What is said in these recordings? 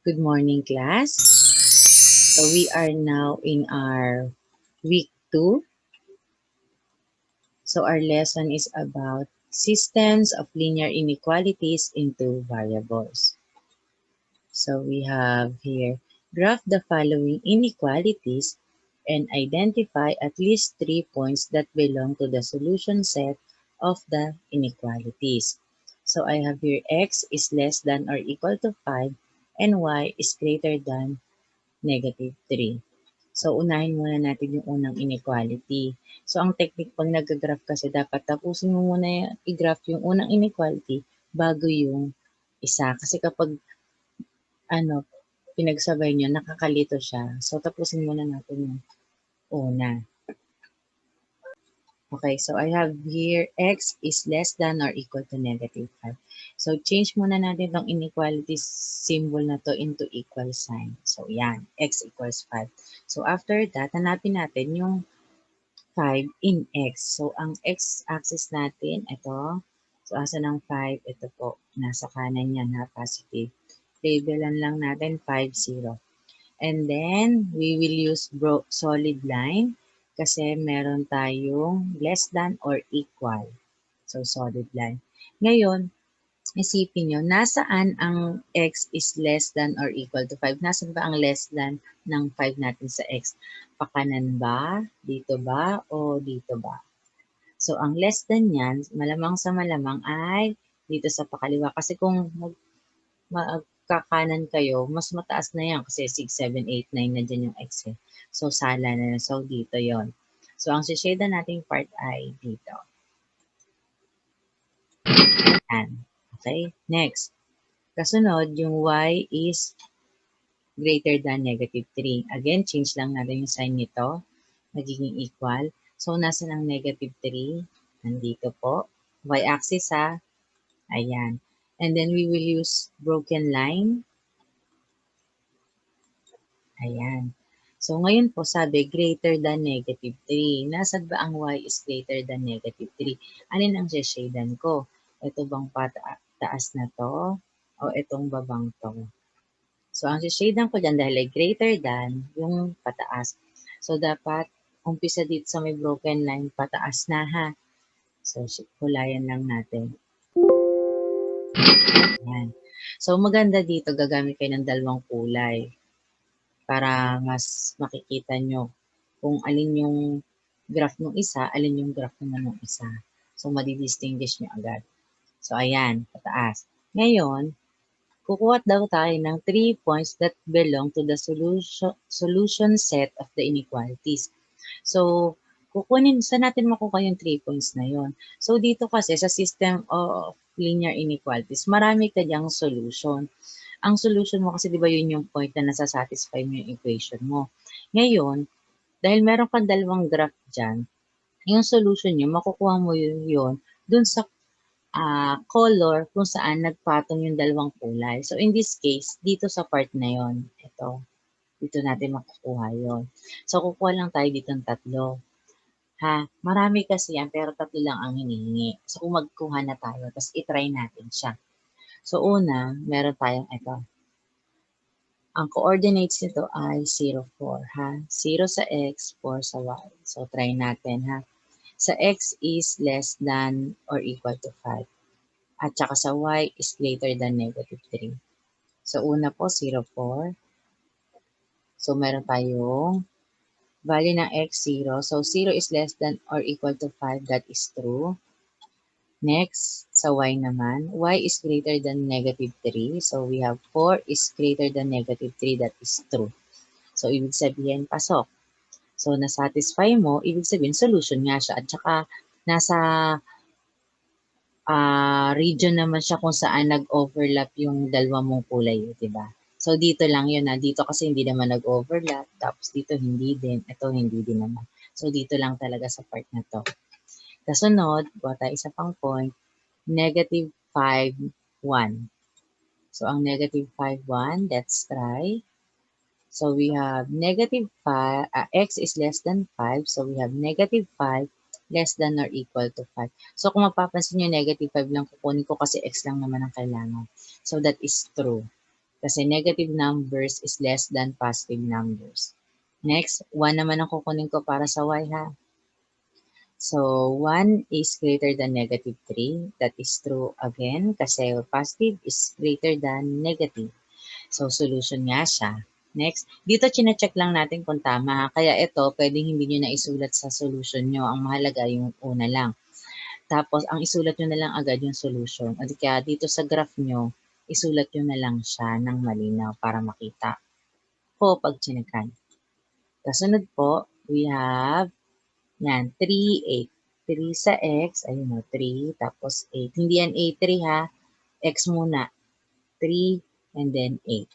Good morning, class. So we are now in our week 2. So our lesson is about systems of linear inequalities into variables. So we have here, graph the following inequalities and identify at least 3 points that belong to the solution set of the inequalities. So I have here x is less than or equal to 5 and y is greater than -3. So, unahin muna natin yung unang inequality. So, ang technique pag nag-graph kasi dapat tapusin mo muna i-graph yung unang inequality bago yung isa. Kasi kapag ano, pinagsabay nyo, nakakalito siya. So, tapusin muna natin yung una. Okay, so I have here x is less than or equal to -5. So, change muna natin itong inequality symbol na to into equal sign. So, yan, x equals 5. So, after that, hanapin natin yung 5 in x. So, ang x-axis natin, ito. So, asa ng 5? Ito po, nasa kanan yan ha, positive. Labelan lang natin 5, 0. And then, we will use solid line kasi meron tayong less than or equal. So, solid line. Ngayon, isipin nyo, nasaan ang x is less than or equal to 5? Nasaan ba ang less than ng 5 natin sa x? Pakanan ba? Dito ba? O dito ba? So, ang less than yan, malamang sa malamang ay dito sa pakaliwa. Kasi kung magkakanan kayo, mas mataas na yan kasi 6, 7, 8, 9 na dyan yung x eh. So, sala na yan. So, dito yon. So, ang shade nating part ay dito. Yan. Okay? Next. Kasunod, yung y is greater than -3. Again, change lang natin yung sign nito. Magiging equal. So, nasa ng -3? Nandito po. Y-axis ha. Ayan. And then, we will use broken line. Ayan. So, ngayon po sabi, greater than -3. Nasaan ba ang y is greater than -3? Alin ang shadean ko? Ito bang taas na to? O itong babang to? So, ang shadean ko dyan dahil ay greater than yung pataas. So, dapat umpisa dito sa may broken line, pataas na ha. So, kulayan lang natin. Ayan. So, maganda dito, gagamit kayo ng dalawang kulay para mas makikita nyo kung alin yung graph ng isa, alin yung graph naman ng isa. So, madidistinguish nyo agad. So, ayan, pataas. Ngayon, kukuha daw tayo ng 3 points that belong to the solution set of the inequalities. So, saan natin makukuha yung 3 points na yon? So, dito kasi sa system of linear inequalities, marami ka diyang solution. Ang solution mo kasi 'di ba yun yung point na nasa-satisfy mo yung equation mo. Ngayon, dahil meron kang dalawang graph diyan, yung solution niyo makukuha mo yun dun sa color kung saan nagpatong yung dalawang kulay. So in this case, dito sa part na yon, ito, dito natin makukuha yon. So kukuha lang tayo dito ng tatlo. Ha, marami kasi yan pero tatlo lang ang hinihingi. So kung magkuha na tayo, tapos itry natin siya. So una, meron tayong ito. Ang coordinates nito ay 0, 4, ha? 0 sa x, 4 sa y. So, try natin, ha? Sa x is less than or equal to 5. At saka sa y is greater than -3. So, una po, 0, 4. So, meron tayong value ng x, 0. So, 0 is less than or equal to 5. That is true. Next, sa y naman, y is greater than -3. So, we have 4 is greater than -3. That is true. So, ibig sabihin, pasok. So, na-satisfy mo, ibig sabihin, solution nga siya. At saka, nasa region naman siya kung saan nag-overlap yung dalawa mong kulay, di ba? So, dito lang yun. Dito kasi hindi naman nag-overlap. Tapos dito hindi din. Ito hindi din naman. So, dito lang talaga sa part na to. Kasunod, buha tayo isa pang point, -5, 1. So, ang -5, 1, let's try. So, we have -5, x is less than 5. So, we have -5 less than or equal to 5. So, kung mapapansin nyo, -5 lang kukunin ko kasi x lang naman ang kailangan. So, that is true. Kasi negative numbers is less than positive numbers. Next, 1 naman ang kukunin ko para sa y ha. So, 1 is greater than negative 3. That is true again kasi positive is greater than negative. So, solution nga siya. Next, dito chinecheck lang natin kung tama. Kaya ito, pwedeng hindi nyo na isulat sa solution nyo. Ang mahalaga yung una lang. Tapos, ang isulat nyo na lang agad yung solution. At kaya dito sa graph nyo, isulat nyo na lang siya ng malinaw para makita po pag chinekan. Kasunod po, we have yan, 3, 8. 3 sa x, ayun o, 3, tapos 8. Hindi yan 8, 3 ha. X muna. 3, and then 8.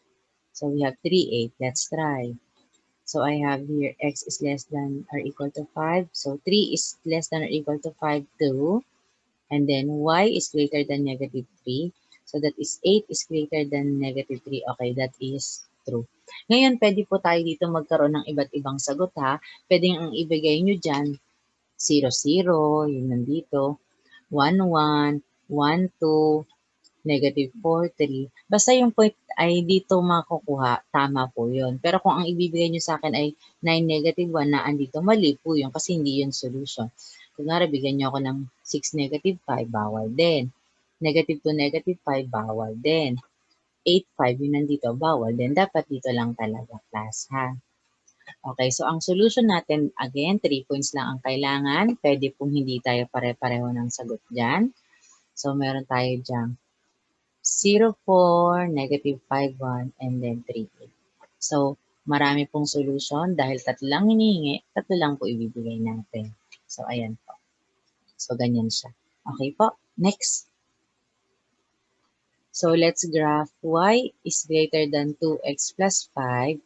So we have 3, 8. Let's try. So I have here x is less than or equal to 5. So 3 is less than or equal to 5, 2. And then y is greater than negative 3. So that is 8 is greater than negative 3. Okay, that is true. Ngayon, pwede po tayo dito magkaroon ng iba't ibang sagot ha. Pwede ang ibigay nyo dyan 0, 0, yun nandito, 1, 1, 1, 2, negative 4, 3. Basta yung point ay dito makukuha, tama po yun. Pero kung ang ibibigay nyo sa akin ay 9, negative 1 na andito, mali po yun kasi hindi yun solution. Kunwari, bigyan nyo ako ng 6, negative 5, bawal din. Negative 2, negative 5, bawal din. 8, 5, yun nandito, bawal din. Dapat dito lang talaga, class, ha? Okay, so ang solution natin, again, 3 points lang ang kailangan. Pwede pong hindi tayo pare-pareho ng sagot dyan. So, meron tayo dyan 0, 4, negative 5, 1, and then 3, 8. So, marami pong solution. Dahil tatlo lang hinihingi, tatlo lang po ibibigay natin. So, ayan po. So, ganyan siya. Okay po, next. So, let's graph y is greater than 2x plus 5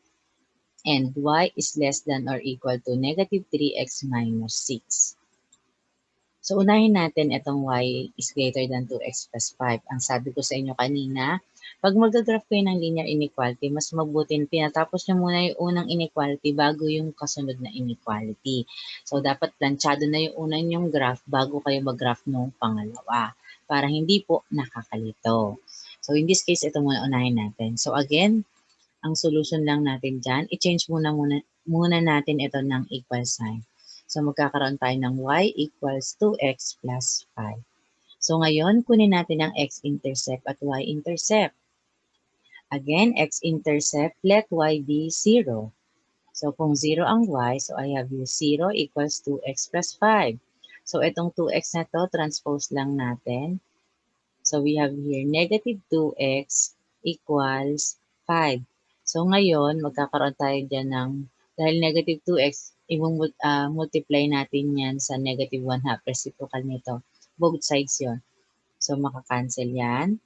and y is less than or equal to negative 3x minus 6. So, unahin natin itong y is greater than 2x plus 5. Ang sabi ko sa inyo kanina, pag mag-graph kayo ng linear inequality, mas mabuti pinatapos nyo muna yung unang inequality bago yung kasunod na inequality. So, dapat planchado na yung unang yung graph bago kayo mag-graph ng pangalawa para hindi po nakakalito. So, in this case, ito muna unahin natin. So, again, ang solution lang natin dyan, i-change muna natin ito ng equal sign. So, magkakaroon tayo ng y equals 2x plus 5. So, ngayon, kunin natin ang x-intercept at y-intercept. Again, x-intercept, let y be 0. So, kung 0 ang y, so I have here 0 equals 2x plus 5. So, itong 2x na to, transpose lang natin. So, we have here negative 2x equals 5. So, ngayon, magkakaroon tayo dyan ng, dahil negative 2x, multiply natin yan sa negative 1/2 reciprocal nito. Both sides yon. So, makakancel yan.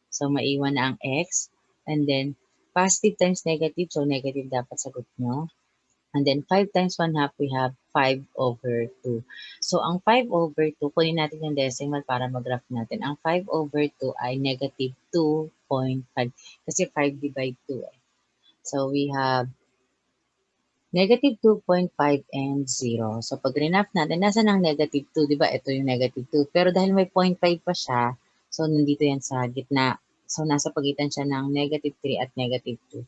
So, maiwan na ang x. And then, positive times negative, so negative dapat sagot nyo. And then, 5 times 1/2, we have 5 over 2. So, ang 5 over 2, kunin natin yung decimal para mag-graph natin. Ang 5 over 2 ay negative 2.5 kasi 5 divide 2 eh. So, we have negative 2.5 and 0. So, pag rinaf natin, nasa ng negative 2, di ba? Ito yung negative 2. Pero dahil may 0.5 pa siya, so, nandito yan sa gitna. So, nasa pagitan siya ng negative 3 at negative 2.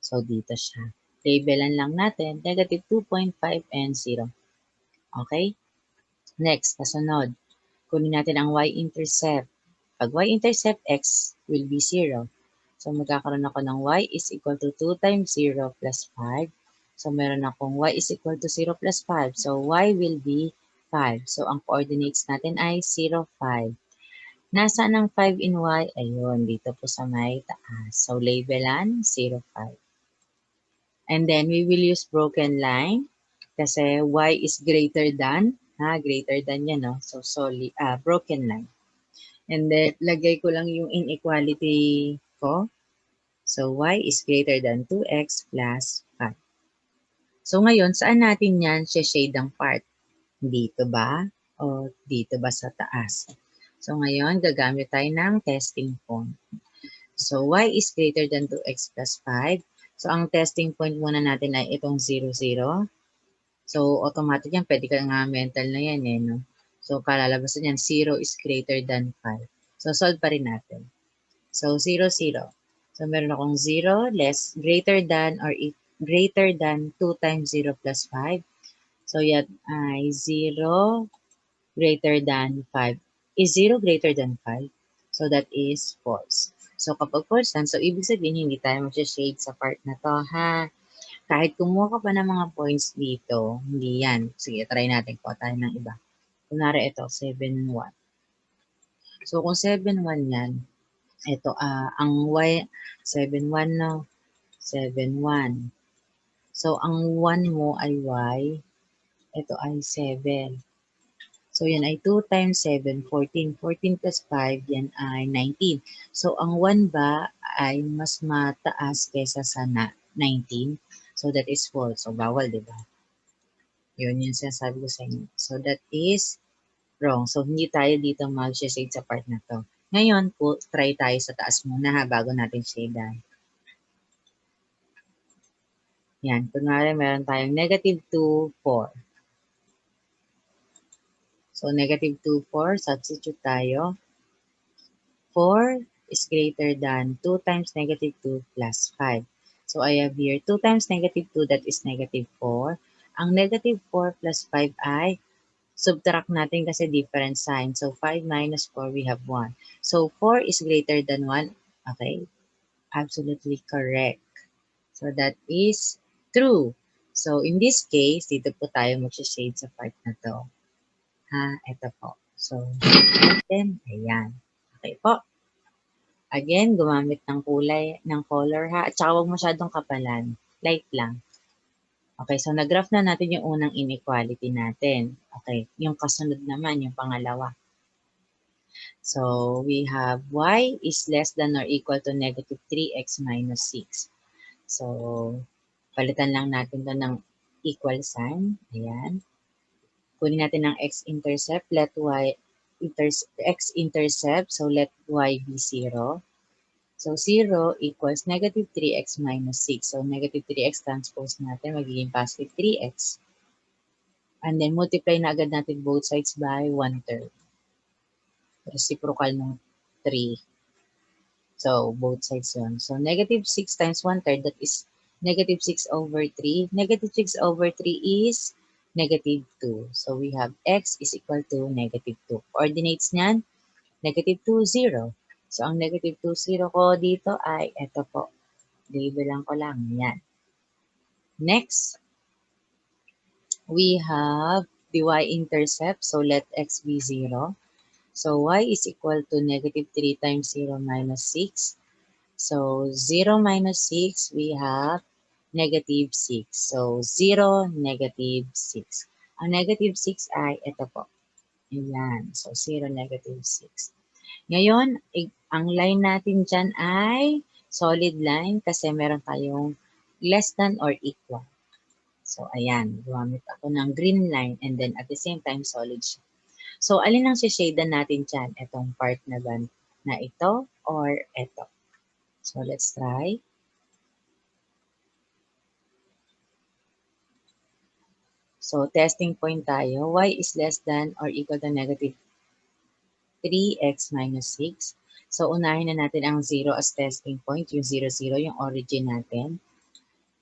So, dito siya. Labelan lang natin, negative 2.5 and 0. Okay? Next, kasunod. Kunin natin ang y-intercept. Pag y-intercept, x will be 0. So, magkakaroon ako ng y is equal to 2 times 0 plus 5. So, meron akong y is equal to 0 plus 5. So, y will be 5. So, ang coordinates natin ay 0, 5. Nasaan ang 5 in y? Ayun, dito po sa may taas. So, labelan, 0, 5. And then, we will use broken line kasi y is greater than, greater than yan, no? So, broken line. And then, lagay ko lang yung inequality ko. So, y is greater than 2x plus 5. So, ngayon, saan natin yan shade ang part? Dito ba? O dito ba sa taas? So, ngayon, gagamit tayo ng testing point. So, y is greater than 2x plus 5. So, ang testing point muna natin ay itong 0, 0. So, automatic yan. Pwede ka nga mental na yan, eh, no? So, kalalabasan yan, 0 is greater than 5. So, solve pa rin natin. So, 0, 0. So, meron akong 0 greater than or greater than 2 times 0 plus 5. So, yan ay 0 greater than 5. Is 0 greater than 5? So, that is false. So, kapag false yan, so ibig sabihin hindi tayo mag-shade sa part na to, ha? Kahit kumuha ka pa ng mga points dito, hindi yan. Sige, try natin po tayo ng iba. Kunwari ito, 7-1. So, kung 7-1 yan, ito, ang y, 7-1 no, 7-1. So, ang 1 mo ay y, ito ay 7. So, yan ay 2 times 7, 14. 14 plus 5, yan ay 19. So, ang 1 ba ay mas mataas kesa sa 19? So, that is false. So, bawal, di ba? Yun yung sinasabi ko sa inyo. So, that is wrong. So, hindi tayo dito mag-shade sa part na to. Ngayon po, try tayo sa taas muna ha, bago natin shadean. Yan. Kunwari, meron tayong negative 2, 4. So, negative 2, 4. Substitute tayo. 4 is greater than 2 times negative 2 plus 5. So, I have here 2 times negative 2, that is negative 4. Ang negative 4 plus 5 ay subtract natin kasi different sign. So, 5 minus 4, we have 1. So, 4 is greater than 1. Okay? Absolutely correct. So, that is true. So, in this case, dito po tayo mag-shade sa part na to. Ha? Ito po. So, natin, ayan. Okay po. Again, gumamit ng kulay, ng color ha. At saka huwag masyadong kapalan. Light lang. Okay, so nag-graph na natin yung unang inequality natin. Okay, yung kasunod naman, yung pangalawa. So, we have y is less than or equal to negative 3x minus 6. So, palitan lang natin to ng equal sign. Ayan. Kunin natin ang x-intercept. Let x-intercept. So, let y be 0. So, 0 equals negative 3x minus 6. So, negative 3x transpose natin, magiging positive 3x. And then, multiply na agad natin both sides by 1/3. Reciprocal ng 3. So, both sides yun. So, negative 6 times 1/3, that is negative 6 over 3. Negative 6 over 3 is negative 2. So, we have x is equal to negative 2. Coordinates niyan, negative 2, 0. So, ang negative 2, 0 ko dito ay ito po. Labelan ko lang. Yan. Next, we have the y-intercept. So, let x be 0. So, y is equal to negative 3 times 0 minus 6. So, 0 minus 6, we have negative 6. So, 0, negative 6. Ang negative 6 ay ito po. Ayan. So, 0, negative 6. Ngayon, ang line natin dyan ay solid line kasi meron tayong less than or equal. So, ayan. Gumamit ako ng green line and then at the same time, solid siya. So, alin ang shade natin dyan? Itong part na ba na ito or ito? So, let's try. So, testing point tayo. Y is less than or equal to negative 3x minus 6. So, unahin na natin ang 0 as testing point. Yung 0, 0, yung origin natin.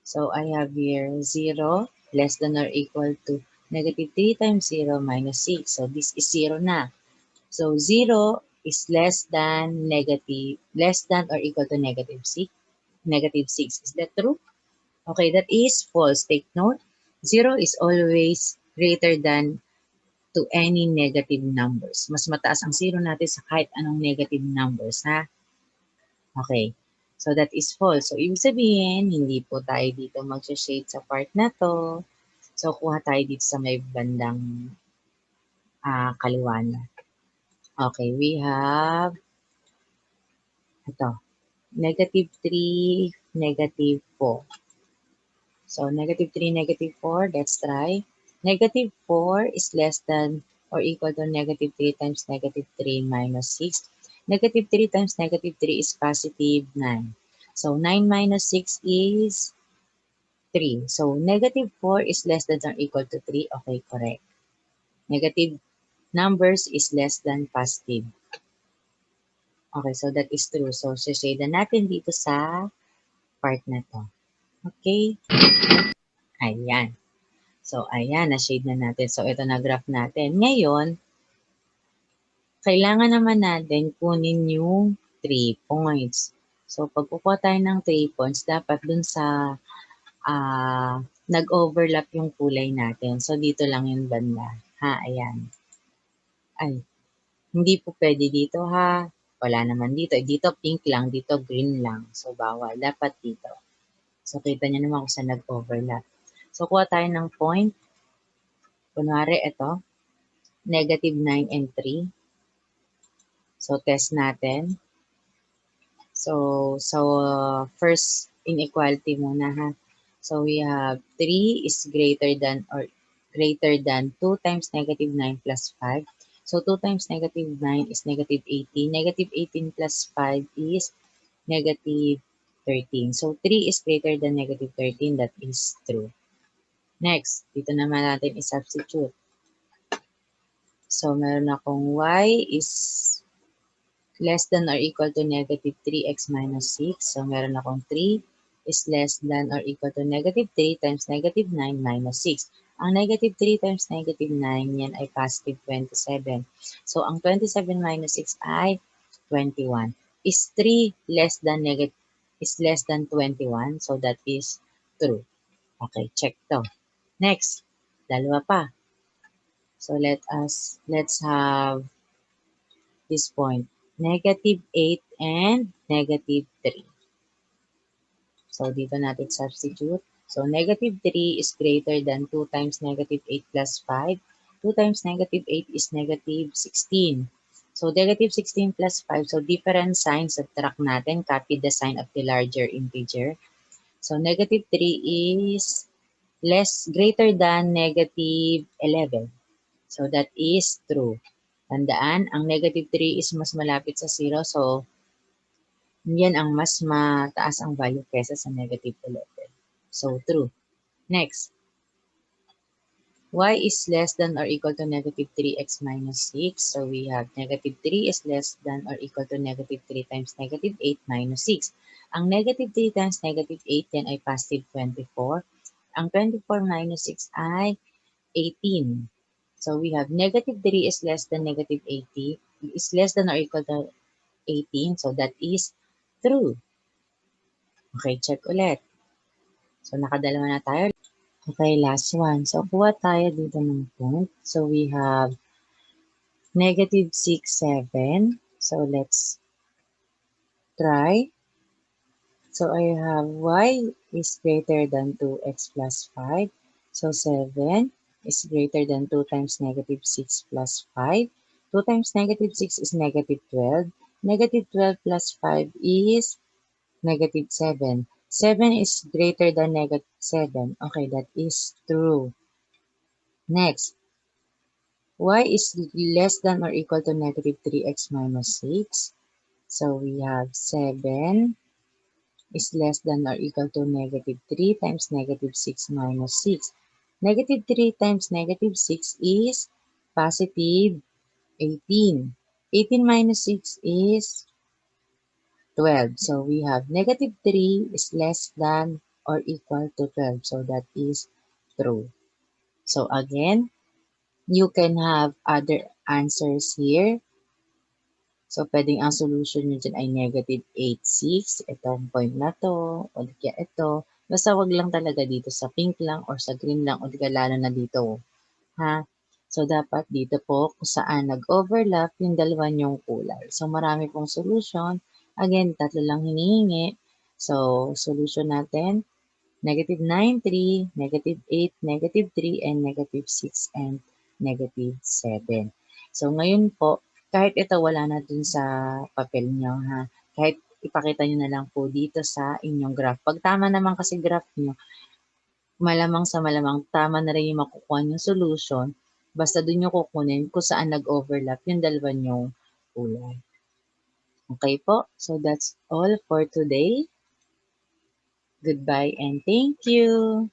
So, I have here 0 less than or equal to negative 3 times 0 minus 6. So, this is 0 na. So, 0 is less than or equal to negative 6. Negative 6. Is that true? Okay, that is false. Take note. 0 is always greater than to any negative numbers. Mas mataas ang 0 natin sa kahit anong negative numbers, ha? Okay. So, that is false. So, ibig sabihin, hindi po tayo dito mag-shade sa part na to. So, kuha tayo dito sa may bandang kaliwa na. Okay, we have ito, negative 3, negative 4. So, negative 3, negative 4, let's try. Negative 4 is less than or equal to negative 3 times negative 3 minus 6. Negative 3 times negative 3 is positive 9. So, 9 minus 6 is 3. So, negative 4 is less than or equal to 3. Okay, correct. Negative numbers is less than positive. Okay, so that is true. So, shade na natin dito sa part na to. Okay? Ayan. So, ayan, na-shade na natin. So, ito na graph natin. Ngayon, kailangan naman natin kunin yung 3 points. So, pag kukuha tayo ng 3 points, dapat dun sa nag-overlap yung kulay natin. So, dito lang yung banda. Ha, ayan. Ay, hindi po pwede dito ha. Wala naman dito. Dito pink lang, dito green lang. So, bawal. Dapat dito. So, kita nyo naman kung saan nag-overlap. So, kuha tayo ng point. Kunwari, ito. Negative 9 and 3. So, test natin. So, first inequality muna ha. So, we have 3 is greater than 2 times negative 9 plus 5. So, 2 times negative 9 is negative 18. Negative 18 plus 5 is negative 13. So, 3 is greater than negative 13. That is true. Next, dito naman natin i-substitute. So, meron akong y is less than or equal to negative 3x minus 6. So, meron akong 3 is less than or equal to negative 3 times negative 9 minus 6. Ang negative 3 times negative 9, yan ay positive 27. So, ang 27 minus 6 ay 21. Is 3 less than negative is less than 21? So, that is true. Okay, check to. Next, dalawa pa. So, let's have this point. Negative 8 and negative 3. So, dito natin substitute. So, negative 3 is greater than 2 times negative 8 plus 5. 2 times negative 8 is negative 16. So, negative 16 plus 5. So, different signs, subtract natin. Copy the sign of the larger integer. So, negative 3 is greater than negative 11. So, that is true. Tandaan, ang negative 3 is mas malapit sa 0. So, yan ang mas mataas ang value kesa sa negative 11. So, true. Next, y is less than or equal to negative 3x minus 6. So, we have negative 3 is less than or equal to negative 3 times negative 8 minus 6. Ang negative 3 times negative 8 yan ay positive 24. Ang 24 minus 6 ay 18. So, we have negative 3 is less than negative 80, is less than or equal to 18. So, that is true. Okay, check ulit. So, nakadalawa na tayo. Okay, last one. So, kuha tayo dito ng point. So, we have negative 6, 7. So, let's try. So, I have y is greater than 2x plus 5. So, 7 is greater than 2 times negative 6 plus 5. 2 times negative 6 is negative 12. Negative 12 plus 5 is negative 7. 7 is greater than negative 7. Okay, that is true. Next, y is less than or equal to negative 3x minus 6. So we have 7 is less than or equal to negative 3 times negative 6 minus 6. Negative 3 times negative 6 is positive 18. 18 minus 6 is 12. So we have negative 3 is less than or equal to 12. So that is true. So again, you can have other answers here. So pwedeng ang solution nyo dyan ay negative 8, 6. Itong point na to, o di kaya ito. Basta wag lang talaga dito sa pink lang or sa green lang o di kaya lalo na dito. Ha? So dapat dito po kung saan nag-overlap yung dalawa nyong kulay. So marami pong solution. Again, tatlo lang hinihingi. So solution natin, negative 9, 3, negative 8, negative 3, and negative 6, and negative 7. So, ngayon po, kahit ito wala na dun sa papel nyo, ha? Kahit ipakita nyo na lang po dito sa inyong graph. Pag tama naman kasi graph nyo, malamang sa malamang, tama na rin yung makukuha yung solution. Basta dun nyo kukunin kung saan nag-overlap yung dalawa nyong kulay. Okay po? So, that's all for today. Goodbye and thank you.